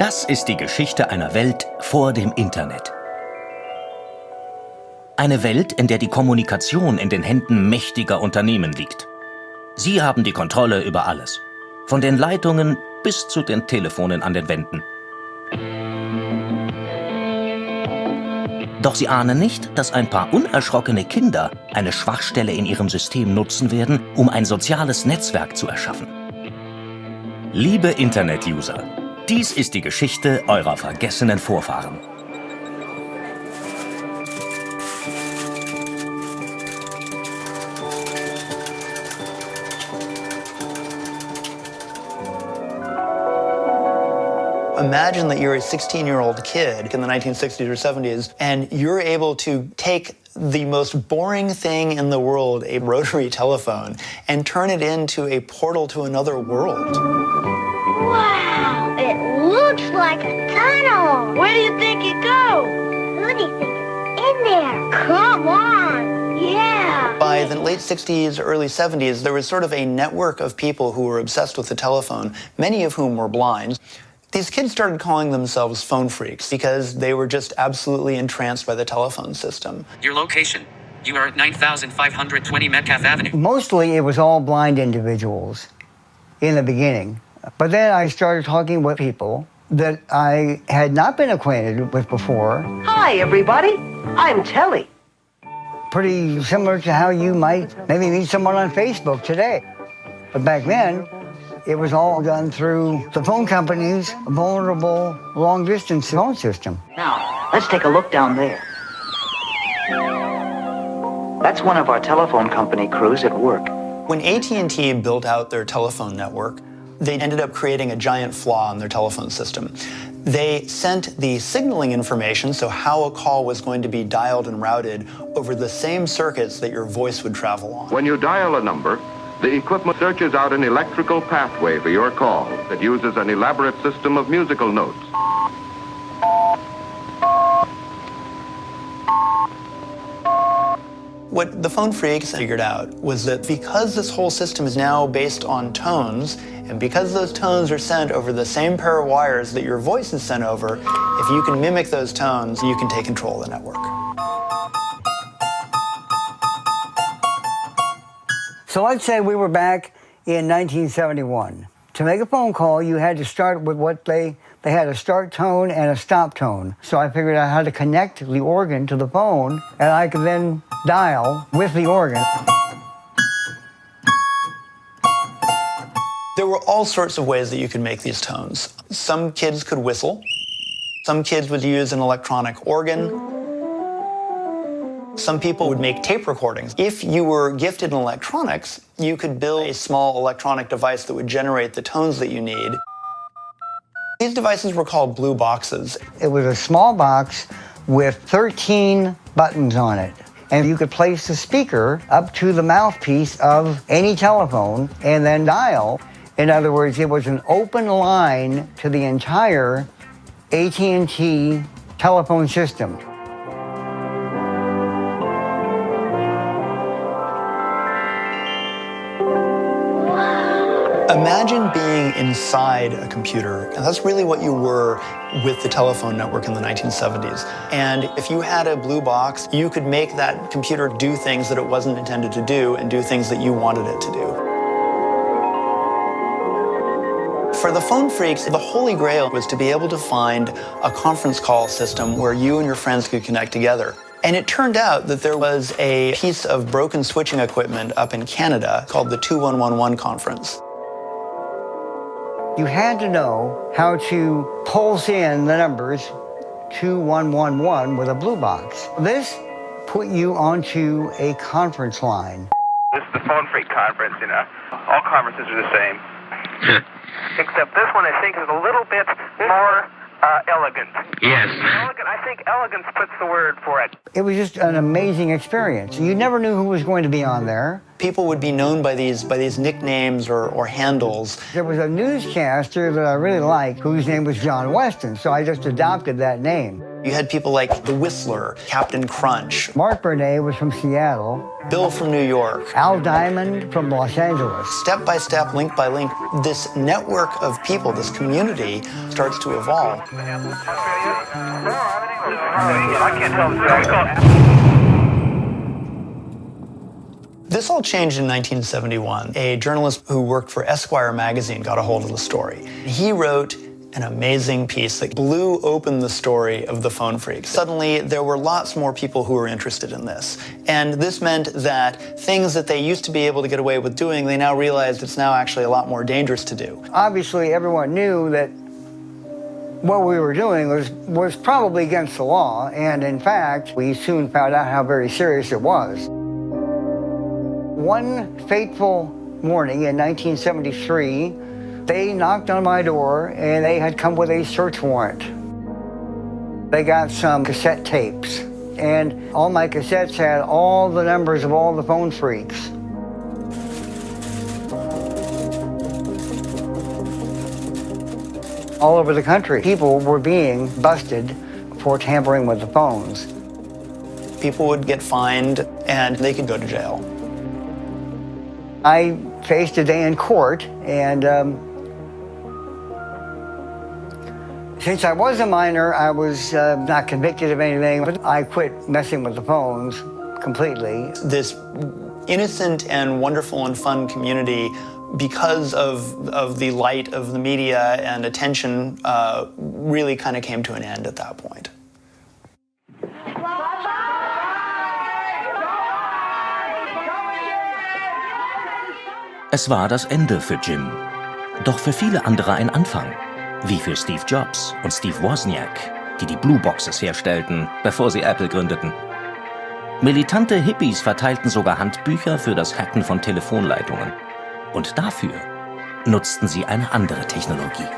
Das ist die Geschichte einer Welt vor dem Internet. Eine Welt, in der die Kommunikation in den Händen mächtiger Unternehmen liegt. Sie haben die Kontrolle über alles. Von den Leitungen bis zu den Telefonen an den Wänden. Doch sie ahnen nicht, dass ein paar unerschrockene Kinder eine Schwachstelle in ihrem System nutzen werden, um ein soziales Netzwerk zu erschaffen. Liebe Internet-User, dies ist die Geschichte eurer vergessenen Vorfahren. Imagine that you're a 16-year-old kid in the 1960s or 70s, and you're able to take the most boring thing in the world, a rotary telephone, and turn it into a portal to another world. Wow, it looks like a tunnel. Where do you think it goes? Who do you think is in there? Come on, yeah. By the late 60s, early 70s, there was sort of a network of people who were obsessed with the telephone, many of whom were blind. These kids started calling themselves phone freaks because they were just absolutely entranced by the telephone system. Your location. You are at 9520 Metcalf Avenue. Mostly it was all blind individuals in the beginning. But then I started talking with people that I had not been acquainted with before. Hi, everybody. I'm Telly. Pretty similar to how you might maybe meet someone on Facebook today. But back then, it was all done through the phone company's vulnerable long-distance phone system. Now, let's take a look down there. That's one of our telephone company crews at work. When AT&T built out their telephone network, they ended up creating a giant flaw in their telephone system. They sent the signaling information, so how a call was going to be dialed and routed, over the same circuits that your voice would travel on. When you dial a number, the equipment searches out an electrical pathway for your call that uses an elaborate system of musical notes. What the phone freaks figured out was that because this whole system is now based on tones, and because those tones are sent over the same pair of wires that your voice is sent over, if you can mimic those tones, you can take control of the network. So let's say we were back in 1971. To make a phone call, you had to start with what they had a start tone and a stop tone. So I figured out how to connect the organ to the phone, and I could then dial with the organ. There were all sorts of ways that you could make these tones. Some kids could whistle. Some kids would use an electronic organ. Some people would make tape recordings. If you were gifted in electronics, you could build a small electronic device that would generate the tones that you need. These devices were called blue boxes. It was a small box with 13 buttons on it. And you could place the speaker up to the mouthpiece of any telephone and then dial. In other words, it was an open line to the entire AT&T telephone system. Imagine being inside a computer, and that's really what you were with the telephone network in the 1970s. And if you had a blue box, you could make that computer do things that it wasn't intended to do and do things that you wanted it to do. For the phone freaks, the holy grail was to be able to find a conference call system where you and your friends could connect together. And it turned out that there was a piece of broken switching equipment up in Canada called the 2111 conference. You had to know how to pulse in the numbers 2111 with a blue box. This put you onto a conference line. This is the phone freak conference, you know. All conferences are the same. Except this one, I think, is a little bit more elegant. Yes. Elegant, I think elegance puts the word for it. It was just an amazing experience. You never knew who was going to be on there. People would be known by these nicknames or handles. There was a newscaster that I really liked whose name was John Weston, so I just adopted that name. You had people like the Whistler, Captain Crunch, Mark Burnett was from Seattle. Bill from New York, Al Diamond from Los Angeles. step by step, link by link, this network of people, this community starts to evolve. I can't tell the This all changed in 1971. A journalist who worked for Esquire magazine got a hold of the story. He wrote an amazing piece that blew open the story of the phone phreaks. Suddenly, there were lots more people who were interested in this. And this meant that things that they used to be able to get away with doing, they now realized it's now actually a lot more dangerous to do. Obviously, everyone knew that what we were doing was probably against the law, and in fact, we soon found out how very serious it was. One fateful morning in 1973, they knocked on my door and they had come with a search warrant. They got some cassette tapes, and all my cassettes had all the numbers of all the phone phreaks. All over the country, people were being busted for tampering with the phones. People would get fined and they could go to jail. I faced a day in court, and since I was a minor, I was not convicted of anything, but I quit messing with the phones completely. This innocent and wonderful and fun community, because of the light of the media and attention, really kind of came to an end at that point. Es war das Ende für Jim. Doch für viele andere ein Anfang. Wie für Steve Jobs und Steve Wozniak, die die Blue Boxes herstellten, bevor sie Apple gründeten. Militante Hippies verteilten sogar Handbücher für das Hacken von Telefonleitungen. Und dafür nutzten sie eine andere Technologie.